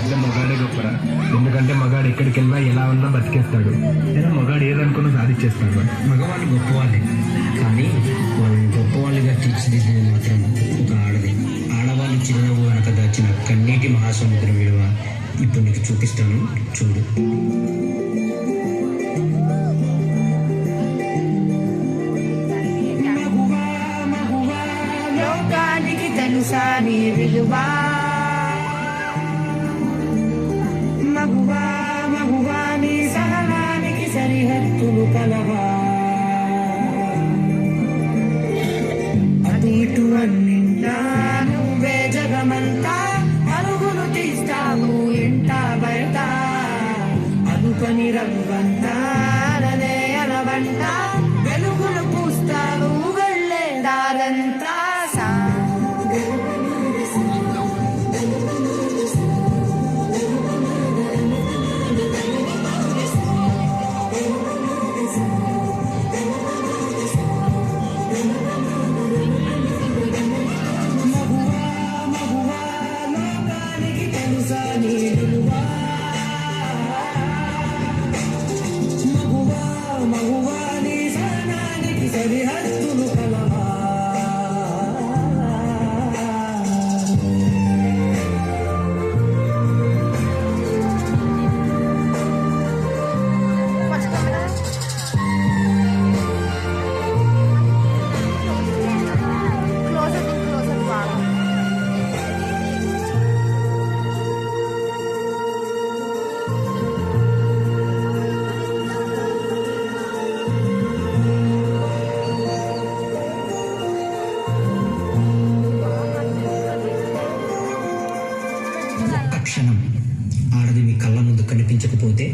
అంటే మగాడే గొప్పరా. ఎందుకంటే మగాడు ఎక్కడికి వెళ్ళినా ఎలా ఉన్నా బతికేస్తాడు. లేదా మగాడు ఏదనుకున్నా సాధించేస్తాడు. మగవాళ్ళు గొప్పవాళ్ళే, కానీ వాళ్ళని గొప్పవాళ్ళుగా తీర్చిదిద్దేది మాత్రం ఒక ఆడది. ఆడవాళ్ళు చిరునవ్వు వెనక దాచిన కన్నీటి మహాసముద్రం విలువ ఇప్పుడు నీకు చూపిస్తాను, చూడు. లోకానికి తెలుసా నీ విలువా, మగువా మగువా నీ సహనానికి సరిహద్దులు కలవా, అటు ఇటు అన్నింటా నువ్వే జగమంతా, అరుగులు తీస్తావు ఇంట బయట, అనుపని రంగంతా అలనే అలవంట, వెలుగులు పూస్తావు వెళ్ళే దారంతా. క్షణం ఆడది మీ కళ్ళ ముందు కనిపించకపోతే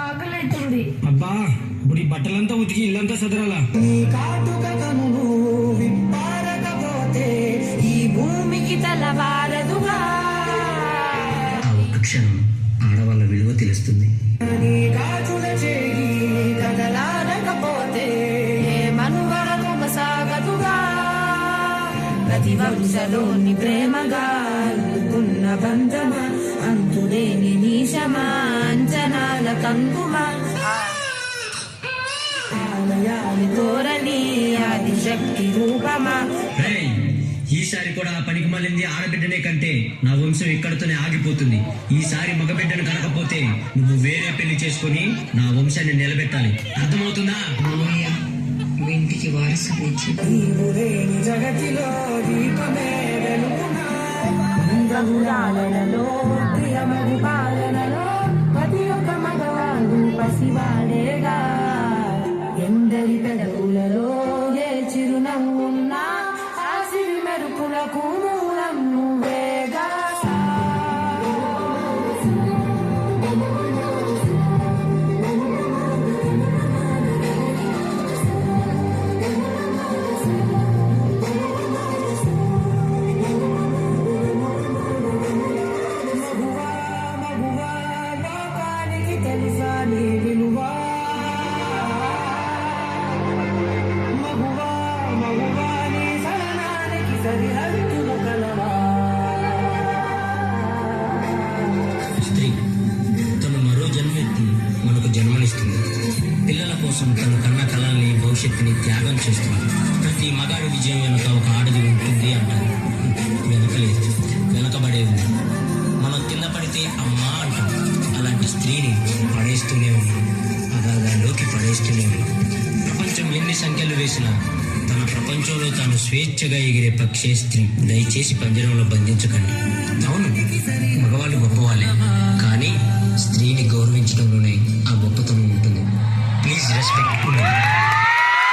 ఆకలితుంది. అబ్బా ఇప్పుడు ఈ బట్టలంతా ఉతికి ఇల్లంతా సదరాలా? ఈ భూమికి తలవారదుగా. ఆ ఒక్క క్షణం ఆడవాళ్ళ విలువ తెలుస్తుంది. కదలాడకపోతే మనుగడను సాగదుగా, ప్రతి వంశలోని ప్రేమగా అల్లుకున్న బంధమా, అంతులేని నీశమా అంచనాల కంగుమా, ఆలయాలు కోరని ఆదిశక్తి రూపమా. ఈసారి కూడా పనికి మళ్ళింది ఆడబిడ్డనే కంటే నా వంశం ఇక్కడతోనే ఆగిపోతుంది. ఈసారి మగబిడ్డను కనకపోతే నువ్వు వేరే పెళ్లి చేసుకుని నా వంశాన్ని నిలబెట్టాలి, అర్థమవుతుందా? ఇంటికి వారసులు జగతిలో దీపమే వెలుగునా, ప్రియమగు పాలనలో ప్రతి ఒక్క మగవాడు పసివాడేగా, ఎందరి పెదవులలో ఏ చిరునవ్వున్నా ఆ సిరి మెరుపులకు మూలం నువ్వేగా. స్త్రీ తను మరో జన్మెత్తి మనకు జన్మనిస్తుంది. పిల్లల కోసం తను కన్న కళల్ని భవిష్యత్తుని త్యాగం చేస్తుంది. ప్రతి మగాడి విజయం వెనుక ఒక ఆడది ఉంటుంది అంటారు. వెనకలేదు, వెనకబడే ఉంది. మనం కింద పడితే అమ్మా అంటాం. అలాంటి స్త్రీని పడేస్తూనే ఉంది, అగాధాల్లోకి పడేస్తూనే ఉంది. ప్రపంచం ఎన్ని సంఖ్యలు వేసినా తన ప్రపంచంలో తాను స్వేచ్ఛగా ఎగిరే పక్షే స్త్రీ. దయచేసి పంజరంలో బంధించకండి. అవును, మగవాళ్ళు గొప్పవాళ్ళే, కానీ స్త్రీని గౌరవించడంలోనే ఆ గొప్పతనం ఉంటుంది. Please respect.